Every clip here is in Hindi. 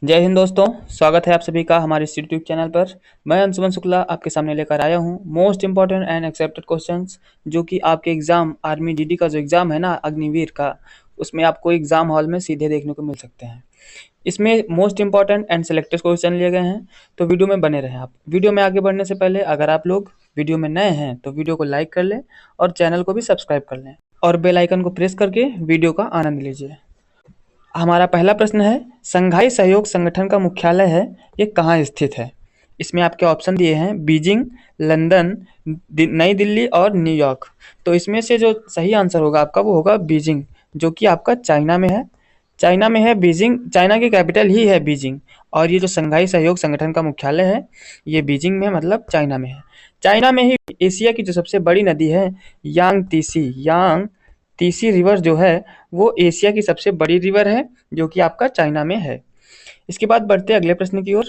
जय हिंद दोस्तों, स्वागत है आप सभी का हमारे इस यूट्यूब चैनल पर। मैं अंशुमन शुक्ला आपके सामने लेकर आया हूं most important and accepted questions, जो कि आपके एग्जाम आर्मी डीडी का जो एग्जाम है ना, अग्निवीर का, उसमें आपको एग्जाम हॉल में सीधे देखने को मिल सकते हैं। इसमें most important and selected question लिए गए हैं, तो वीडियो में बने रहें आप। वीडियो में आगे बढ़ने से पहले अगर आप लोग वीडियो में नए हैं तो वीडियो को लाइक कर लें और चैनल को भी सब्सक्राइब कर लें और बेल आइकन को प्रेस करके वीडियो का आनंद लीजिए। हमारा पहला प्रश्न है, संघाई सहयोग संगठन का मुख्यालय है, ये कहाँ स्थित है? इसमें आपके ऑप्शन दिए हैं बीजिंग, लंदन, नई दिल्ली और न्यूयॉर्क। तो इसमें से जो सही आंसर होगा आपका वो होगा बीजिंग, जो कि आपका चाइना में है। चाइना में है बीजिंग, चाइना की कैपिटल ही है बीजिंग। और ये जो संघाई सहयोग संगठन का मुख्यालय है ये बीजिंग में, मतलब चाइना में है। चाइना में ही एशिया की जो सबसे बड़ी नदी है यांग तीसी रिवर जो है वो एशिया की सबसे बड़ी रिवर है, जो कि आपका चाइना में है। इसके बाद बढ़ते अगले प्रश्न की ओर।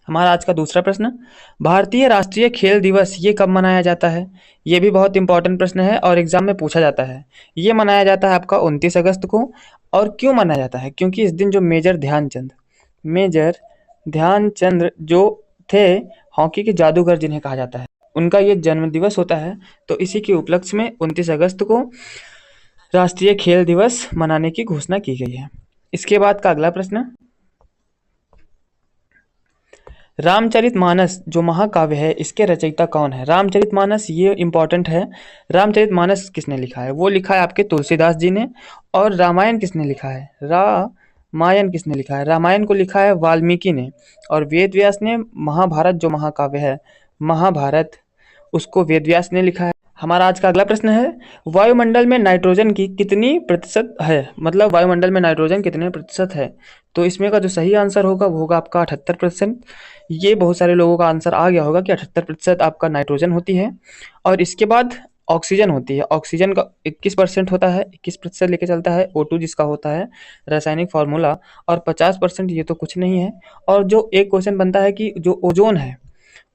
हमारा आज का दूसरा प्रश्न, भारतीय राष्ट्रीय खेल दिवस ये कब मनाया जाता है? ये भी बहुत इंपॉर्टेंट प्रश्न है और एग्जाम में पूछा जाता है। ये मनाया जाता है आपका 29 अगस्त को। और क्यों मनाया जाता है? क्योंकि इस दिन जो मेजर ध्यानचंद जो थे, हॉकी के जादूगर जिन्हें कहा जाता है, उनका ये जन्म दिवस होता है। तो इसी के उपलक्ष्य में 29 अगस्त को राष्ट्रीय खेल दिवस मनाने की घोषणा की गई है। इसके बाद का अगला प्रश्न, रामचरितमानस जो महाकाव्य है इसके रचयिता कौन है? रामचरितमानस ये इंपॉर्टेंट है। रामचरितमानस किसने लिखा है? वो लिखा है आपके तुलसीदास जी ने। और रामायण किसने लिखा है? रामायण किसने लिखा है? रामायण को लिखा है वाल्मीकि ने। और वेद व्यास ने महाभारत जो महाकाव्य है, महाभारत, उसको वेद व्यास ने लिखा है। हमारा आज का अगला प्रश्न है, वायुमंडल में नाइट्रोजन की कितनी प्रतिशत है? मतलब वायुमंडल में नाइट्रोजन कितने प्रतिशत है? तो इसमें का जो सही आंसर होगा वो होगा आपका 78%। ये बहुत सारे लोगों का आंसर आ गया होगा कि 78% आपका नाइट्रोजन होती है। और इसके बाद ऑक्सीजन होती है। ऑक्सीजन का 21% होता है, 21% लेके चलता है O2 जिसका होता है रासायनिक फार्मूला। और 50% ये तो कुछ नहीं है। और जो एक क्वेश्चन बनता है कि जो ओजोन है,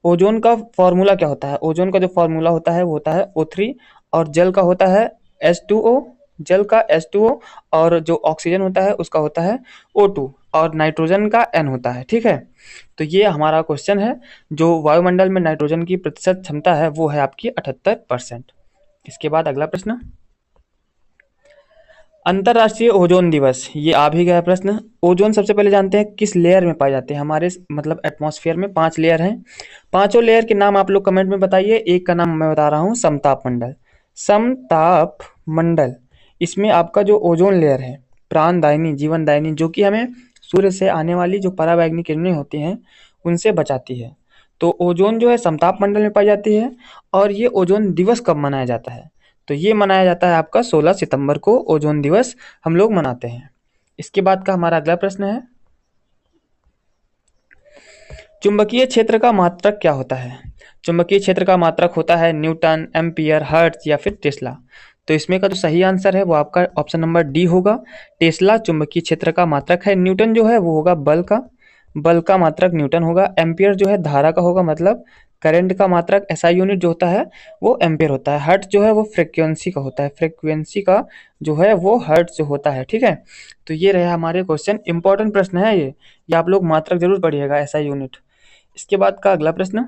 ओजोन का फॉर्मूला क्या होता है? ओजोन का जो फॉर्मूला होता है वो होता है O3। और जल का होता है H2O, जल का H2O। और जो ऑक्सीजन होता है उसका होता है O2। और नाइट्रोजन का N होता है। ठीक है, तो ये हमारा क्वेश्चन है। जो वायुमंडल में नाइट्रोजन की प्रतिशत क्षमता है वो है आपकी 78%। इसके बाद अगला प्रश्न, अंतरराष्ट्रीय ओजोन दिवस, ये आ भी गया प्रश्न। ओजोन सबसे पहले जानते हैं किस लेयर में पाए जाते हैं? हमारे मतलब एटमॉस्फेयर में 5 लेयर हैं। पांचों लेयर के नाम आप लोग कमेंट में बताइए। एक का नाम मैं बता रहा हूँ, समताप मंडल। समताप मंडल, इसमें आपका जो ओजोन लेयर है, प्राणदायिनी, जीवनदायिनी, जो कि हमें सूर्य से आने वाली जो पराबैंगनी किरणें होती हैं उनसे बचाती है। तो ओजोन जो है समताप मंडल में पाई जाती है। और ये ओजोन दिवस कब मनाया जाता है? तो ये मनाया जाता है आपका 16 सितंबर को ओजोन दिवस हम लोग मनाते हैं। इसके बाद का हमारा अगला प्रश्न है, चुंबकीय क्षेत्र का मात्रक क्या होता है? चुंबकीय क्षेत्र का मात्रक होता है न्यूटन, एम्पियर, हर्ट्ज या फिर टेस्ला। तो इसमें का जो सही आंसर है वो आपका ऑप्शन नंबर डी होगा। टेस्ला चुंबकीय क्षेत्र का मात्रक है। न्यूटन जो है वो होगा बल का मात्रक न्यूटन होगा। एम्पियर जो है धारा का होगा, मतलब करंट का मात्रक, एसआई यूनिट जो होता है वो एम्पियर होता है। हर्ट्ज जो है वो फ्रीक्वेंसी का होता है, फ्रीक्वेंसी का जो है वो हर्ट्ज जो होता है। ठीक है, तो ये रहे हमारे क्वेश्चन। इंपॉर्टेंट प्रश्न है ये आप लोग मात्रक जरूर पढ़िएगा, एसआई यूनिट। इसके बाद का अगला प्रश्न,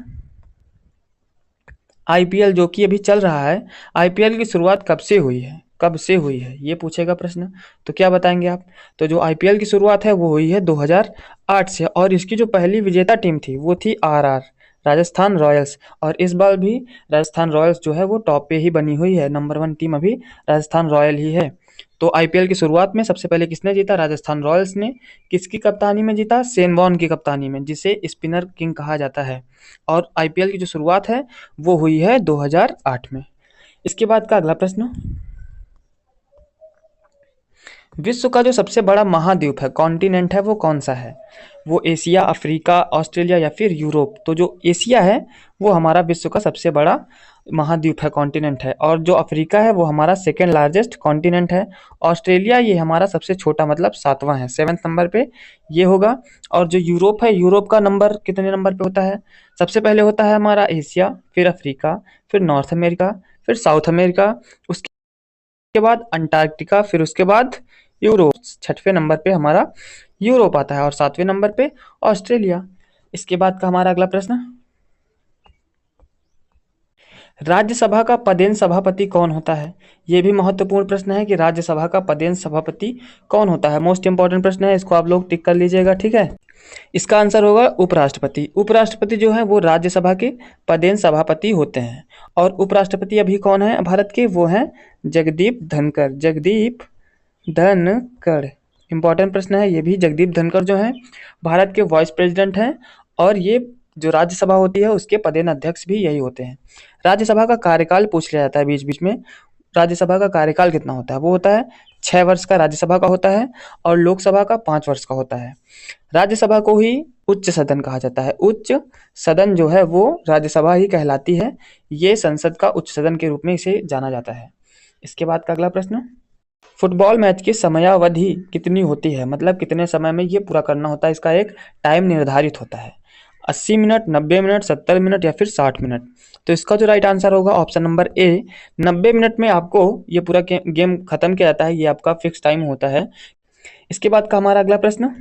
आईपीएल जो कि अभी चल रहा है, आईपीएल की शुरुआत कब से हुई है? कब से हुई है ये पूछेगा प्रश्न। तो क्या बताएंगे आप? तो जो आईपीएल की शुरुआत है वो हुई है 2008 से। और इसकी जो पहली विजेता टीम थी वो थी आरआर, राजस्थान रॉयल्स। और इस बार भी राजस्थान रॉयल्स जो है वो टॉप पे ही बनी हुई है। नंबर 1 टीम अभी राजस्थान रॉयल ही है। तो आईपीएल की शुरुआत में सबसे पहले किसने जीता? राजस्थान रॉयल्स ने। किसकी कप्तानी में जीता? शेन वॉर्न की कप्तानी में, जिसे स्पिनर किंग कहा जाता है। और आईपीएल की जो शुरुआत है वो हुई है 2008 में। इसके बाद का अगला प्रश्न, विश्व का जो सबसे बड़ा महाद्वीप है, कॉन्टिनेंट है, वो कौन सा है? वो एशिया, अफ्रीका, ऑस्ट्रेलिया या फिर यूरोप? तो जो एशिया है वो हमारा विश्व का सबसे बड़ा महाद्वीप है, कॉन्टिनेंट है। और जो अफ्रीका है वो हमारा सेकेंड लार्जेस्ट कॉन्टिनेंट है। ऑस्ट्रेलिया ये हमारा सबसे छोटा, मतलब 7वां है, 7वें नंबर पे ये होगा। और जो यूरोप है, यूरोप का नंबर कितने नंबर पे होता है? सबसे पहले होता है हमारा एशिया, फिर अफ्रीका, फिर नॉर्थ अमेरिका, फिर साउथ अमेरिका, उसके बाद अंटार्कटिका, फिर उसके बाद यूरोप। 6वें नंबर पे हमारा यूरोप आता है और 7वें नंबर पे ऑस्ट्रेलिया। इसके बाद का हमारा अगला प्रश्न, राज्यसभा का पदेन सभापति कौन होता है? ये भी महत्वपूर्ण प्रश्न है कि राज्यसभा का पदेन सभापति कौन होता है। मोस्ट इंपॉर्टेंट प्रश्न है, इसको आप लोग टिक कर लीजिएगा, ठीक है। इसका आंसर होगा उपराष्ट्रपति। उपराष्ट्रपति जो है वो राज्यसभा के पदेन सभापति होते हैं। और उपराष्ट्रपति अभी कौन है भारत के? वो हैं जगदीप धनखड़। जगदीप धनखड़, इंपॉर्टेंट प्रश्न है ये भी। जगदीप धनखड़ जो हैं भारत के वाइस प्रेसिडेंट हैं और ये जो राज्यसभा होती है उसके पदेन अध्यक्ष भी यही होते हैं। राज्यसभा का कार्यकाल पूछ लिया जाता है बीच बीच में। राज्यसभा का कार्यकाल कितना होता है? वो होता है 6 वर्ष का राज्यसभा का होता है और लोकसभा का 5 वर्ष का होता है। राज्यसभा को ही उच्च सदन कहा जाता है। उच्च सदन जो है वो राज्यसभा ही कहलाती है। ये संसद का उच्च सदन के रूप में इसे जाना जाता है। इसके बाद का अगला प्रश्न, फुटबॉल मैच की समयावधि कितनी होती है? मतलब कितने समय में ये पूरा करना होता है, इसका एक टाइम निर्धारित होता है। 80 मिनट, 90 मिनट, 70 मिनट या फिर 60 मिनट। तो इसका जो राइट आंसर होगा ऑप्शन नंबर ए, 90 मिनट में आपको ये पूरा गेम खत्म किया जाता है। ये आपका फिक्स टाइम होता है। इसके बाद का हमारा अगला प्रश्न,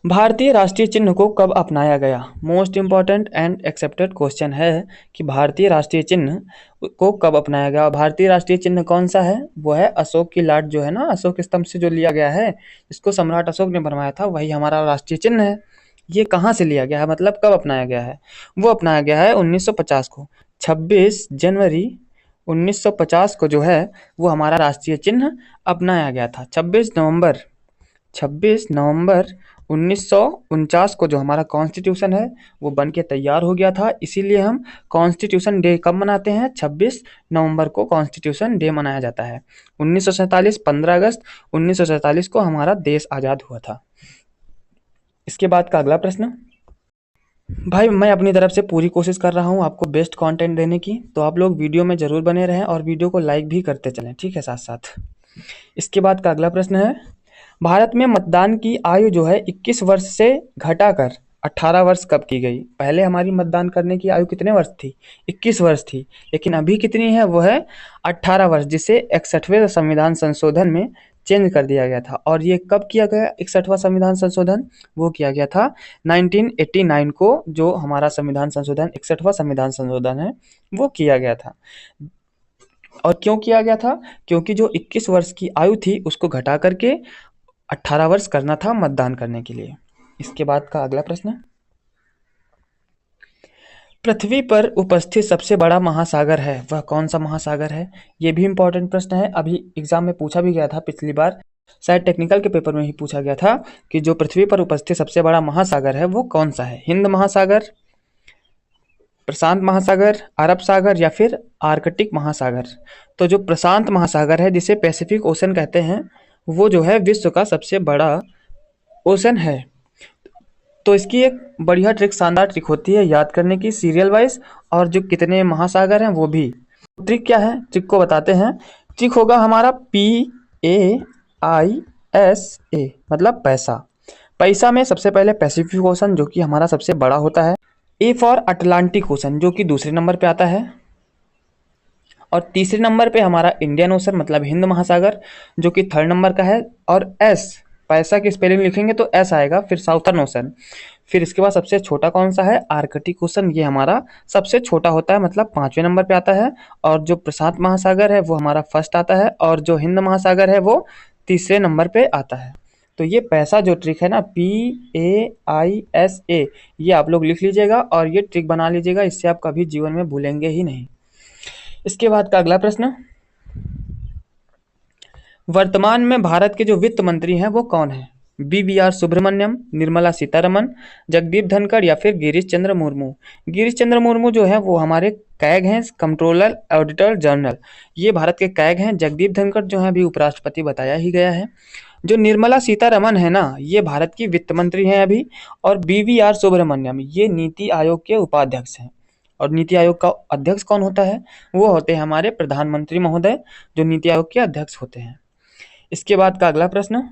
भारतीय राष्ट्रीय चिन्ह को कब अपनाया गया? Most important and accepted question है कि भारतीय राष्ट्रीय चिन्ह को कब अपनाया गया। भारतीय राष्ट्रीय चिन्ह कौन सा है? वो है अशोक की लाट जो है ना, अशोक स्तंभ से जो लिया गया है, इसको सम्राट अशोक ने बनवाया था, वही हमारा राष्ट्रीय चिन्ह है। ये कहाँ से लिया गया है, मतलब कब अपनाया गया है? वो अपनाया गया है 1950 को। 26 जनवरी 1950 को जो है वो हमारा राष्ट्रीय चिन्ह अपनाया गया था। 26 नवंबर 1949 को जो हमारा कॉन्स्टिट्यूशन है वो बन के तैयार हो गया था। इसीलिए हम कॉन्स्टिट्यूशन डे कब मनाते हैं? 26 नवंबर को कॉन्स्टिट्यूशन डे मनाया जाता है। 1947 15 अगस्त 1947 को हमारा देश आज़ाद हुआ था। इसके बाद का अगला प्रश्न, भाई मैं अपनी तरफ से पूरी कोशिश कर रहा हूँ आपको बेस्ट कंटेंट देने की, तो आप लोग वीडियो में ज़रूर बने रहें और वीडियो को लाइक भी करते चलें, ठीक है, साथ साथ। इसके बाद का अगला प्रश्न है, भारत में मतदान की आयु जो है 21 वर्ष से घटाकर 18 वर्ष कब की गई? पहले हमारी मतदान करने की आयु कितने वर्ष थी? 21 वर्ष थी, लेकिन अभी कितनी है? वो है 18 वर्ष, जिसे 61वें संविधान संशोधन में चेंज कर दिया गया था। और ये कब किया गया 61वां संविधान संशोधन? वो किया गया था 1989 को, जो हमारा संविधान संशोधन 61वां संविधान संशोधन है वो किया गया था। और क्यों किया गया था? क्योंकि जो 21 वर्ष की आयु थी उसको घटा करके 18 वर्ष करना था मतदान करने के लिए। इसके बाद का अगला प्रश्न, पृथ्वी पर उपस्थित सबसे बड़ा महासागर है वह कौन सा महासागर है? ये भी इंपॉर्टेंट प्रश्न है। अभी एग्जाम में पूछा भी गया था, पिछली बार शायद टेक्निकल के पेपर में ही पूछा गया था कि जो पृथ्वी पर उपस्थित सबसे बड़ा महासागर है वो कौन सा है? हिंद महासागर, प्रशांत महासागर, अरब सागर या फिर आर्कटिक महासागर। तो जो प्रशांत महासागर है, जिसे पैसिफिक ओशन कहते हैं, वो जो है विश्व का सबसे बड़ा ओशन है। तो इसकी एक बढ़िया ट्रिक, शानदार ट्रिक होती है याद करने की, सीरियल वाइज, और जो कितने महासागर हैं वो भी। ट्रिक क्या है, ट्रिक को बताते हैं। ट्रिक होगा हमारा PAISA, मतलब पैसा। पैसा में सबसे पहले पैसिफिक ओशन जो कि हमारा सबसे बड़ा होता है, A फॉर अटलांटिक ओशन जो कि दूसरे नंबर पे आता है, और तीसरे नंबर पे हमारा इंडियन ओशन मतलब हिंद महासागर जो कि 3rd नंबर का है, और S, पैसा की स्पेलिंग लिखेंगे तो S आएगा, फिर साउथर्न ओशन। फिर इसके बाद सबसे छोटा कौन सा है? आर्कटिक ओशन, ये हमारा सबसे छोटा होता है, मतलब 5वें नंबर पे आता है। और जो प्रशांत महासागर है वो हमारा फर्स्ट आता है, और जो हिंद महासागर है वो तीसरे नंबर पे आता है। तो ये पैसा जो ट्रिक है ना, PAISA, ये आप लोग लिख लीजिएगा और ये ट्रिक बना लीजिएगा, इससे आप कभी जीवन में भूलेंगे ही नहीं। इसके बाद का अगला प्रश्न, वर्तमान में भारत के जो वित्त मंत्री हैं वो कौन है? BVR सुब्रमण्यम, निर्मला सीतारमण, जगदीप धनखड़ या फिर गिरीश चंद्र मुर्मू। गिरीश चंद्र मुर्मू जो है वो हमारे कैग हैं, कंट्रोलर ऑडिटर जनरल, ये भारत के कैग हैं। जगदीप धनखड़ जो है अभी उपराष्ट्रपति बताया ही गया है। जो निर्मला सीतारमण है ना, ये भारत की वित्त मंत्री हैं अभी। और BVR सुब्रमण्यम ये नीति आयोग के उपाध्यक्ष हैं। और नीति आयोग का अध्यक्ष कौन होता है? वो होते हैं हमारे प्रधानमंत्री महोदय, जो नीति आयोग के अध्यक्ष होते हैं। इसके बाद का अगला प्रश्न,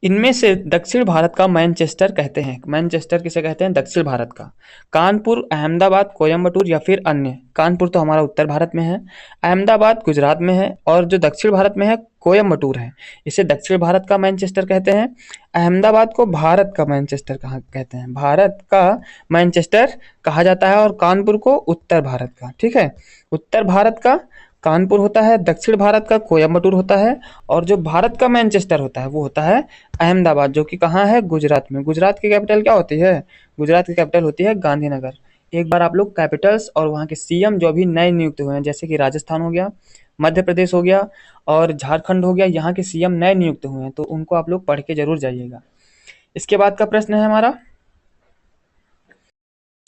इनमें से दक्षिण भारत का मैनचेस्टर कहते हैं। मैनचेस्टर किसे कहते हैं? दक्षिण भारत का। कानपुर, अहमदाबाद, कोयम्बटूर या फिर अन्य। कानपुर तो हमारा उत्तर भारत में है, अहमदाबाद गुजरात में है, और जो दक्षिण भारत में है कोयम्बटूर है। इसे दक्षिण भारत का मैनचेस्टर कहते हैं। अहमदाबाद को भारत का मैनचेस्टर कहा कहते हैं, भारत का मैनचेस्टर कहा जाता है, और कानपुर को उत्तर भारत का। ठीक है, उत्तर भारत का कानपुर होता है, दक्षिण भारत का कोयम्बटूर होता है, और जो भारत का मैनचेस्टर होता है वो होता है अहमदाबाद, जो कि कहाँ है? गुजरात में। गुजरात की कैपिटल क्या होती है? गुजरात की कैपिटल होती है गांधीनगर। एक बार आप लोग कैपिटल्स और वहाँ के सीएम जो अभी नए नियुक्त हुए हैं, जैसे कि राजस्थान हो गया, मध्य प्रदेश हो गया और झारखंड हो गया, यहाँ के सीएम नए नियुक्त हुए हैं, तो उनको आप लोग पढ़ के जरूर जाइएगा। इसके बाद का प्रश्न है हमारा,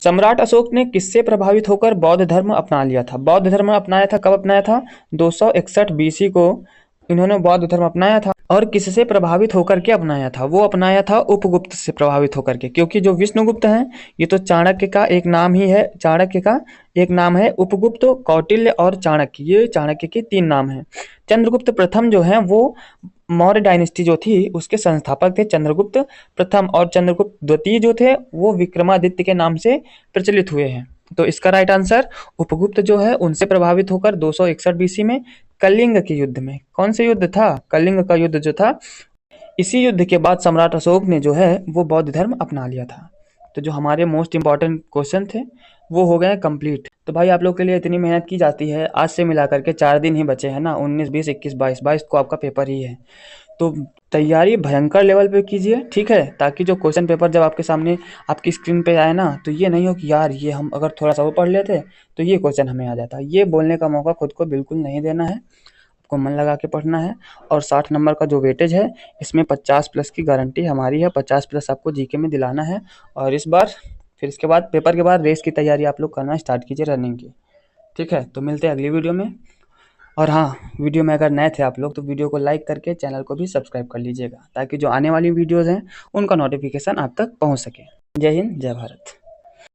सम्राट अशोक ने किससे प्रभावित होकर बौद्ध धर्म अपना लिया था? बौद्ध धर्म अपनाया था, कब अपनाया था? 261 बीसी को इन्होंने बौद्ध धर्म अपनाया था। और किससे प्रभावित होकर के अपनाया था? वो अपनाया था उपगुप्त से प्रभावित होकर के, क्योंकि जो विष्णुगुप्त हैं ये तो चाणक्य का एक नाम ही है, चाणक्य का एक नाम है। उपगुप्त, कौटिल्य और चाणक्य, ये चाणक्य के 3 नाम हैं। चंद्रगुप्त प्रथम जो है वो मौर्य डायनेस्टी जो थी उसके संस्थापक थे चंद्रगुप्त प्रथम, और चंद्रगुप्त द्वितीय जो थे वो विक्रमादित्य के नाम से प्रचलित हुए हैं। तो इसका राइट आंसर उपगुप्त जो है उनसे प्रभावित होकर 261 बीसी में कलिंग के युद्ध में, कौन से युद्ध था? कलिंग का युद्ध जो था, इसी युद्ध के बाद सम्राट अशोक ने जो है वो बौद्ध धर्म अपना लिया था। तो जो हमारे मोस्ट इंपॉर्टेंट क्वेश्चन थे वो हो गए कंप्लीट। तो भाई आप लोग के लिए इतनी मेहनत की जाती है, आज से मिला करके 4 दिन ही बचे हैं ना, 19, 20, 21, 22 को आपका पेपर ही है। तो तैयारी भयंकर लेवल पे कीजिए, ठीक है, ताकि जो क्वेश्चन पेपर जब आपके सामने आपकी स्क्रीन पे आए ना, तो ये नहीं हो कि यार ये हम अगर थोड़ा सा वो पढ़ लेते तो ये क्वेश्चन हमें आ जाता। ये बोलने का मौका खुद को बिल्कुल नहीं देना है, आपको मन लगा के पढ़ना है। और 60 नंबर का जो वेटेज है इसमें 50 प्लस की गारंटी हमारी है, 50 प्लस आपको जीके में दिलाना है। और इस बार फिर इसके बाद पेपर के बाद रेस की तैयारी आप लोग करना स्टार्ट कीजिए, रनिंग की। ठीक है, तो मिलते हैं अगली वीडियो में। और हाँ, वीडियो में अगर नए थे आप लोग तो वीडियो को लाइक करके चैनल को भी सब्सक्राइब कर लीजिएगा, ताकि जो आने वाली वीडियोज़ हैं उनका नोटिफिकेशन आप तक पहुँच सके। जय हिंद, जय भारत।